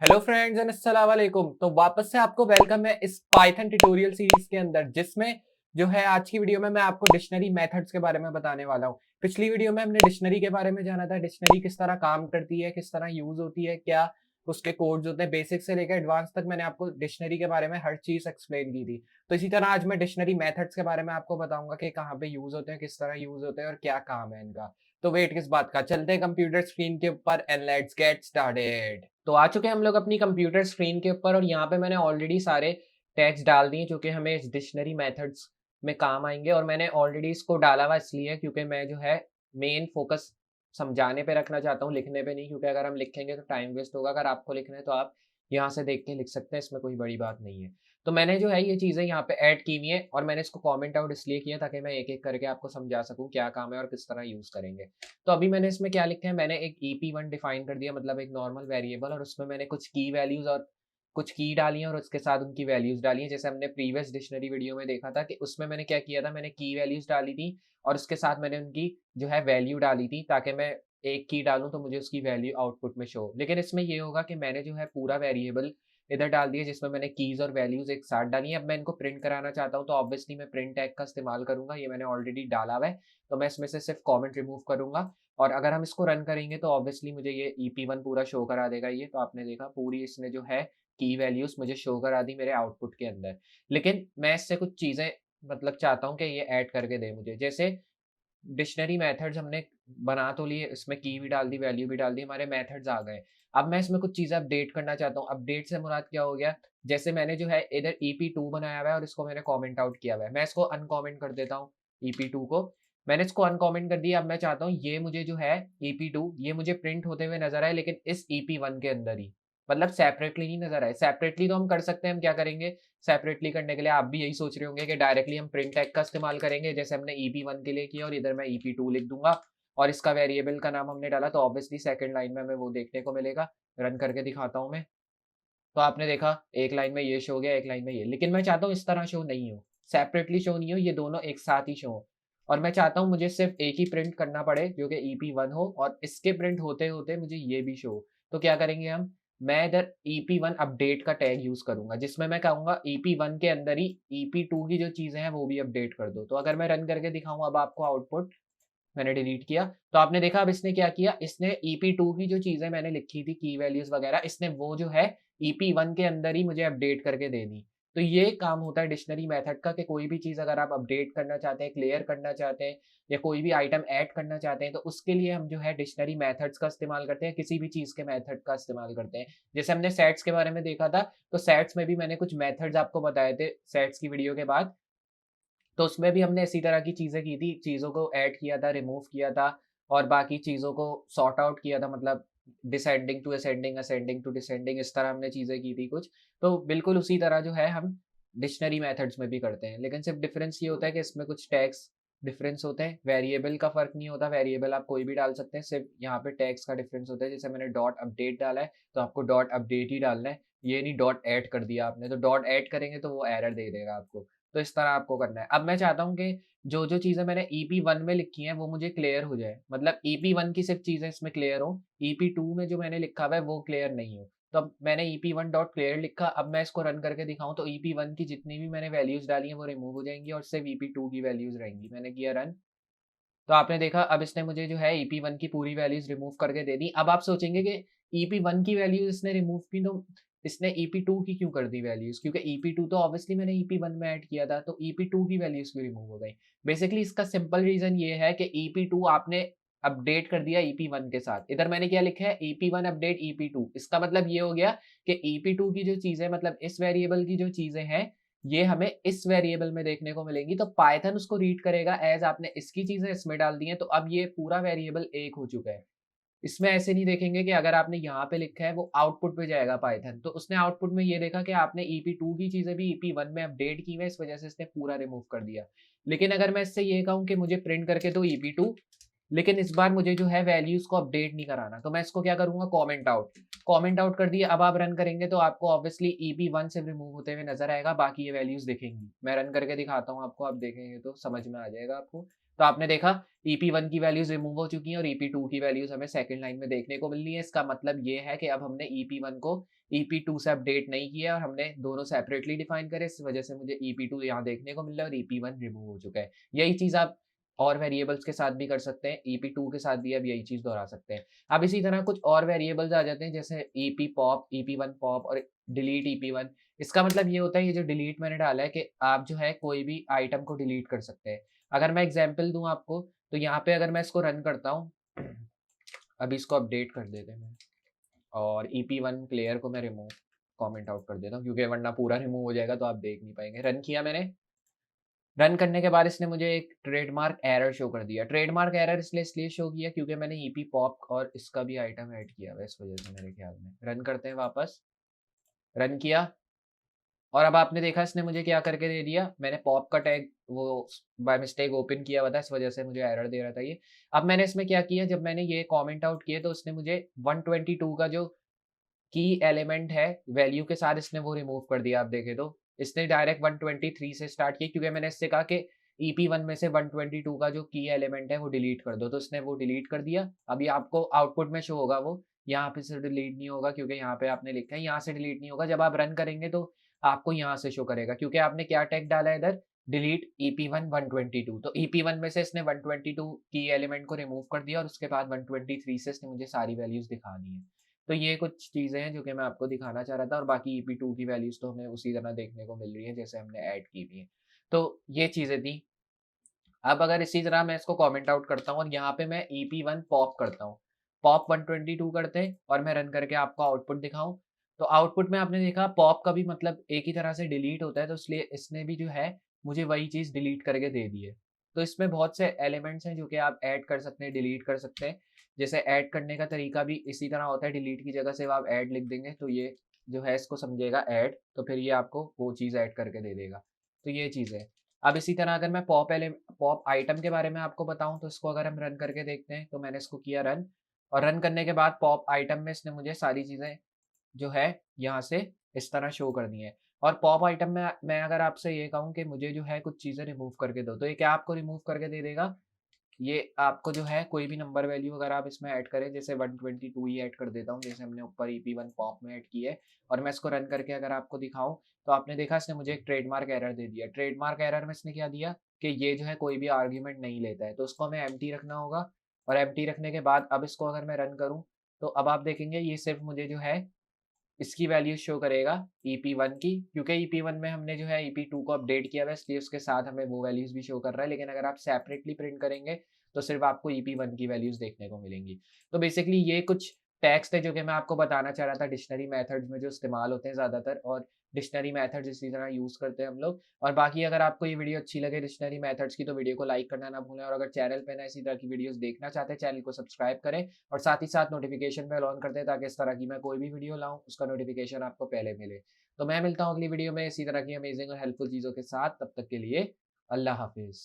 Hello friends and अस्सलाम वालेकुम। तो वापस से आपको वेलकम है इस पाइथन ट्यूटोरियल सीरीज के अंदर, जिसमें जो है आज की वीडियो में मैं आपको डिक्शनरी मेथड्स के बारे में बताने वाला हूँ। पिछली वीडियो में हमने डिक्शनरी के बारे में जाना था, डिक्शनरी किस तरह काम करती है, किस तरह यूज होती है, क्या उसके कोड्स होते हैं, बेसिक से लेकर एडवांस तक मैंने आपको डिक्शनरी के बारे में हर चीज एक्सप्लेन की थी। तो इसी तरह आज मैं डिक्शनरी मेथड्स के बारे में आपको बताऊंगा कि कहाँ पे यूज होते हैं, किस तरह यूज होते हैं और क्या काम है इनका। तो वेट किस बात का, चलते हैं कंप्यूटर स्क्रीन के ऊपर एंड लेट्स गेट स्टार्टेड। तो आ चुके हैं हम लोग अपनी कंप्यूटर स्क्रीन के ऊपर और यहाँ पे मैंने ऑलरेडी सारे टैग्स डाल दिए जो कि हमें इस डिक्शनरी मेथड्स में काम आएंगे। और मैंने ऑलरेडी इसको डाला हुआ इसलिए क्योंकि मैं जो है मेन फोकस समझाने पे रखना चाहता हूँ, लिखने पे नहीं, क्योंकि अगर हम लिखेंगे तो टाइम वेस्ट होगा। अगर आपको लिखना है तो आप यहाँ से देख के लिख सकते हैं, इसमें कोई बड़ी बात नहीं है। तो मैंने जो है ये चीज़ें यहाँ पे ऐड की हुई हैं और मैंने इसको कमेंट आउट इसलिए किया ताकि मैं एक एक करके आपको समझा सकूँ क्या काम है और किस तरह यूज़ करेंगे। तो अभी मैंने इसमें क्या लिखा है, मैंने एक ep1 डिफाइन कर दिया, मतलब एक नॉर्मल वेरिएबल, और उसमें मैंने कुछ की वैल्यूज और कुछ की डाली हैं और उसके साथ उनकी वैल्यूज डाली हैं। जैसे हमने प्रीवियस डिक्शनरी वीडियो में देखा था कि उसमें मैंने क्या किया था, मैंने की वैल्यूज डाली थी और उसके साथ मैंने उनकी जो है वैल्यू डाली थी, ताकि मैं एक की डालूं तो मुझे उसकी वैल्यू आउटपुट में शो हो। लेकिन इसमें ये होगा कि मैंने जो है पूरा वेरिएबल इधर डाल दिया जिसमें मैंने कीज और वैल्यूज एक साथ डाली है। अब मैं इनको प्रिंट कराना चाहता हूँ तो ऑब्वियसली मैं प्रिंट टैग का इस्तेमाल करूंगा, ये मैंने ऑलरेडी डाला हुआ है। तो मैं इसमें से सिर्फ कमेंट रिमूव करूंगा और अगर हम इसको रन करेंगे तो ऑब्वियसली मुझे ये EP1 पूरा शो करा देगा। ये तो आपने देखा पूरी इसने जो है की वैल्यूज मुझे शो करा दी मेरे आउटपुट के अंदर। लेकिन मैं इससे कुछ चीजें मतलब चाहता हूँ कि ये ऐड करके दे मुझे। जैसे डिक्शनरी मेथड्स हमने बना तो लिए, इसमें की भी डाल दी, वैल्यू भी डाल दी, हमारे मेथड्स आ गए। अब मैं इसमें कुछ चीज़ें अपडेट करना चाहता हूँ। अपडेट से मुराद क्या हो गया, जैसे मैंने जो है इधर EP2 बनाया हुआ है और इसको मैंने कमेंट आउट किया हुआ है। मैं इसको अनकमेंट कर देता हूँ EP2 को। मैंने इसको अनकमेंट कर दिया। अब मैं चाहता हूँ ये मुझे जो है EP2 ये मुझे प्रिंट होते हुए नज़र आए, लेकिन इस EP1 के अंदर ही, मतलब सेपरेटली नहीं नज़र आए। सेपरेटली तो हम कर सकते हैं, हम क्या करेंगे, सेपरेटली करने के लिए आप भी यही सोच रहे होंगे कि डायरेक्टली हम प्रिंट टैग का इस्तेमाल करेंगे, जैसे हमने EP1 के लिए किया और इधर मैं EP2 लिख दूंगा और इसका वेरिएबल का नाम हमने डाला, तो ऑब्वियसली सेकंड लाइन में हमें वो देखने को मिलेगा। रन करके दिखाता हूँ मैं। तो आपने देखा एक लाइन में ये शो हो गया, एक लाइन में ये। लेकिन मैं चाहता हूँ इस तरह शो नहीं हो, सेपरेटली शो नहीं हो, ये दोनों एक साथ ही शो हो। और मैं चाहता हूँ मुझे सिर्फ एक ही प्रिंट करना पड़े जो कि EP1 हो और इसके प्रिंट होते होते मुझे ये भी शो हो। तो क्या करेंगे हम, मैं इधर EP1 अपडेट का टैग यूज करूंगा जिसमें मैं कहूंगा EP1 के अंदर ही EP2 की जो चीजें हैं वो भी अपडेट कर दो। तो अगर मैं रन करके दिखाऊं अब आपको आउटपुट, मैंने डिलीट किया तो आपने देखा अब इसने क्या किया, इसने EP2 की जो चीजें मैंने लिखी थी की वैल्यूज वगैरह, इसने वो जो है EP1 के अंदर ही मुझे अपडेट करके दे दी। तो ये काम होता है डिक्शनरी मेथड का कि कोई भी चीज अगर आप अपडेट करना चाहते हैं, क्लियर करना चाहते हैं या कोई भी आइटम ऐड करना चाहते हैं तो उसके लिए हम जो है डिक्शनरी मेथड्स का इस्तेमाल करते हैं, किसी भी चीज के मेथड का इस्तेमाल करते हैं। जैसे हमने सेट्स के बारे में देखा था, तो सेट्स में भी मैंने कुछ मेथड्स आपको बताए थे सेट्स की वीडियो के बाद। तो उसमें भी हमने इसी तरह की चीज़ें की थी, चीज़ों को ऐड किया था, रिमूव किया था और बाकी चीज़ों को सॉर्ट आउट किया था, मतलब descending to ascending, ascending to descending, इस तरह हमने चीज़ें की थी कुछ। तो बिल्कुल उसी तरह जो है हम डिक्शनरी मेथड्स में भी करते हैं, लेकिन सिर्फ डिफरेंस ये होता है कि इसमें कुछ टैग्स डिफरेंस होते हैं, वेरिएबल का फ़र्क नहीं होता, वेरिएबल आप कोई भी डाल सकते हैं, सिर्फ यहाँ पे टैग्स का डिफरेंस होता है। जैसे मैंने डॉट अपडेट डाला है, तो आपको डॉट अपडेट ही डालना है, ये नहीं डॉट ऐड कर दिया आपने, तो डॉट ऐड करेंगे तो वो एरर दे देगा आपको। तो इस तरह आपको करना है। अब मैं चाहता हूँ कि जो-जो चीज़ें मैंने EP1 में लिखी हैं वो मुझे क्लियर हो जाए। मतलब EP1 की सिर्फ़ चीज़ें इसमें क्लियर हो, EP2 में जो मैंने लिखा हुआ है वो क्लियर नहीं हो। तो अब मैंने EP1 डॉट क्लियर लिखा, अब मैं इसको रन करके दिखाऊँ तो EP1 की जितनी भी मैंने वैल्यूज़ डाली हैं वो रिमूव हो जाएँगी और सिर्फ़ EP2 की वैल्यूज़ रहेंगी। मैंने किया रन, तो आपने देखा अब इसने मुझे जो है EP1 की पूरी वैल्यूज़ रिमूव करके दे दी। अब आप सोचेंगे कि EP1 की वैल्यूज़ इसने रिमूव की तो इसने EP2 की क्यों कर दी वैल्यूज़? क्योंकि EP2 तो ऑब्वियसली मैंने EP1 में ऐड किया था, तो EP2 की वैल्यूज़ क्यों रिमूव हो गई? बेसिकली इसका सिंपल रीज़न ये है कि EP2 आपने अपडेट कर दिया EP1 के साथ। इधर मैंने क्या लिखा है, EP1 अपडेट EP2, इसका मतलब ये हो गया कि EP2 की जो चीज़ें, मतलब इस वेरिएबल की जो चीज़ें हैं ये हमें इस वेरिएबल में देखने को मिलेंगी। तो पाइथन उसको रीड करेगा एज़ आपने इसकी चीज़ें इसमें डाल दी हैं, तो अब ये पूरा वेरिएबल एक हो चुका है। इसमें ऐसे नहीं देखेंगे कि अगर आपने यहाँ पे लिखा है वो आउटपुट पे जाएगा पाइथन। तो उसने आउटपुट में ये देखा कि आपने EP2 की चीज़ें भी EP1 में अपडेट की हुई है, इस वज़ह से इसने पूरा रिमूव कर दिया। लेकिन अगर मैं इससे ये कहूँ कि मुझे प्रिंट करके दो EP2, लेकिन इस बार मुझे जो है वैल्यूज़ को अपडेट नहीं कराना, तो मैं इसको क्या करूँगा, कमेंट आउट। कमेंट आउट कर दिया, अब आप रन करेंगे तो आपको ऑब्वियसली EP1 से रिमूव होते हुए नज़र आएगा, बाकी ये वैल्यूज़ दिखेंगी। मैं रन करके दिखाता हूँ आपको, आप देखेंगे तो समझ में आ जाएगा आपको। तो आपने देखा EP1 की वैल्यूज रिमूव हो चुकी हैं और EP2 की वैल्यूज हमें सेकंड लाइन में देखने को मिल रही है। इसका मतलब ये है कि अब हमने EP1 को EP2 से अपडेट नहीं किया और हमने दोनों सेपरेटली डिफाइन करे। इस वजह से मुझे EP2 यहाँ देखने को मिल रहा है और EP1 रिमूव हो चुका है। यही चीज आप और वेरिएबल्स के साथ भी कर सकते हैं। EP2 के साथ भी अब यही चीज दोहरा सकते हैं। अब इसी तरह कुछ और वेरिएबल्स आ जाते हैं जैसे EP पॉप, EP1 पॉप और डिलीट EP1। इसका मतलब ये होता है, ये जो डिलीट मैंने डाला है कि आप जो है कोई भी आइटम को डिलीट कर सकते हैं। अगर मैं एग्जांपल दूं आपको, तो यहाँ पे अगर मैं इसको रन करता हूँ, अभी इसको अपडेट कर देते हैं और EP1 प्लेयर को मैं रिमूव कमेंट आउट कर देता हूँ क्योंकि वरना पूरा रिमूव हो जाएगा तो आप देख नहीं पाएंगे। रन किया मैंने। रन करने के बाद इसने मुझे एक ट्रेडमार्क एरर शो कर दिया। ट्रेडमार्क एरर इसलिए शो किया क्योंकि मैंने EP पॉप और इसका भी आइटम ऐड किया हुआ है, इस वजह से मेरे ख्याल में। रन करते हैं वापस। रन किया और अब आपने देखा इसने मुझे क्या करके दे दिया। मैंने पॉप का टैग वो बाय मिस्टेक ओपन किया हुआ था, इस वजह से मुझे एरर दे रहा था ये। अब मैंने इसमें क्या किया, जब मैंने ये कमेंट आउट किया तो उसने मुझे 122 का जो की एलिमेंट है वैल्यू के साथ इसने वो रिमूव कर दिया। आप देखें तो इसने डायरेक्ट 123 से स्टार्ट किया क्योंकि मैंने इससे कहा कि EP1 में से 122 का जो की एलिमेंट है वो डिलीट कर दो, तो इसने वो डिलीट कर दिया। अभी आपको आउटपुट में शो होगा वो, यहाँ पे से डिलीट नहीं होगा क्योंकि यहाँ पे आपने लिखा है यहाँ से डिलीट नहीं होगा। जब आप रन करेंगे तो आपको यहाँ से शो करेगा क्योंकि आपने क्या टैग डाला है इधर, डिलीट EP1 122। तो EP1 में से इसने 122 की एलिमेंट को रिमूव कर दिया और उसके बाद 123 से इसने मुझे सारी वैल्यूज दिखा दी है। तो ये कुछ चीज़ें हैं जो कि मैं आपको दिखाना चाह रहा था और बाकी EP2 की वैल्यूज़ तो हमें उसी तरह देखने को मिल रही है जैसे हमने ऐड की हुई है। तो ये चीज़ें थी। अब अगर इसी तरह मैं इसको कमेंट आउट करता हूँ और यहाँ पे मैं EP1 पॉप करता हूँ, पॉप 122 करते हैं और मैं रन करके आपको आउटपुट दिखाऊँ, तो आउटपुट में आपने देखा पॉप का भी मतलब एक ही तरह से डिलीट होता है, तो इसलिए इसने भी जो है मुझे वही चीज़ डिलीट करके दे दी है। तो इसमें बहुत से एलिमेंट्स हैं जो कि आप ऐड कर सकते हैं, डिलीट कर सकते हैं। जैसे ऐड करने का तरीका भी इसी तरह होता है, डिलीट की जगह से आप ऐड लिख देंगे तो ये जो है इसको समझेगा ऐड, तो फिर ये आपको वो चीज़ ऐड करके दे देगा। तो ये चीज़ है। अब इसी तरह अगर मैं पॉप आइटम के बारे में आपको बताऊँ तो इसको अगर हम रन करके देखते हैं, तो मैंने इसको किया रन और रन करने के बाद पॉप आइटम में इसने मुझे सारी चीज़ें जो है यहाँ से इस तरह शो कर दी है। और पॉप आइटम में मैं अगर आपसे ये कहूँ कि मुझे जो है कुछ चीज़ें रिमूव करके दो, तो ये क्या आपको रिमूव करके दे देगा? ये आपको जो है कोई भी नंबर वैल्यू अगर आप इसमें ऐड करें, जैसे 122 ही ऐड कर देता हूँ जैसे हमने ऊपर EP1 पॉप में ऐड की है और मैं इसको रन करके अगर आपको दिखाऊँ, तो आपने देखा इसने मुझे एक ट्रेडमार्क एरर दे दिया। ट्रेडमार्क एरर में इसने क्या दिया कि ये जो है कोई भी आर्ग्यूमेंट नहीं लेता है, तो उसको हमें एम्प्टी रखना होगा और एम्प्टी रखने के बाद अब इसको अगर मैं रन करूँ, तो अब आप देखेंगे ये सिर्फ मुझे जो है इसकी वैल्यू शो करेगा EP1 की, क्योंकि EP1 में हमने जो है EP2 को अपडेट किया हुआ है इसलिए उसके साथ हमें वो वैल्यूज़ भी शो कर रहा है। लेकिन अगर आप सेपरेटली प्रिंट करेंगे तो सिर्फ आपको EP1 की वैल्यूज़ देखने को मिलेंगी। तो बेसिकली ये कुछ टैग्स थे जो कि मैं आपको बताना चाह रहा था डिक्शनरी मेथड्स में जो इस्तेमाल होते हैं ज़्यादातर, और डिक्शनरी मेथड्स इसी तरह यूज़ करते हैं हम लोग। और बाकी अगर आपको ये वीडियो अच्छी लगे डिक्शनरी मेथड्स की, तो वीडियो को लाइक करना ना भूलें, और अगर चैनल पे ना इसी तरह की वीडियोज़ देखना चाहते हैं, चैनल को सब्सक्राइब करें और साथ ही साथ नोटिफिकेशन बेल ऑन कर दें ताकि इस तरह की मैं कोई भी वीडियो लाऊँ उसका नोटिफिकेशन आपको पहले मिले। तो मैं मिलता हूँ अगली वीडियो में इसी तरह की अमेजिंग और हेल्पफुल चीज़ों के साथ। तब तक के लिए अल्लाह हाफ़िज़।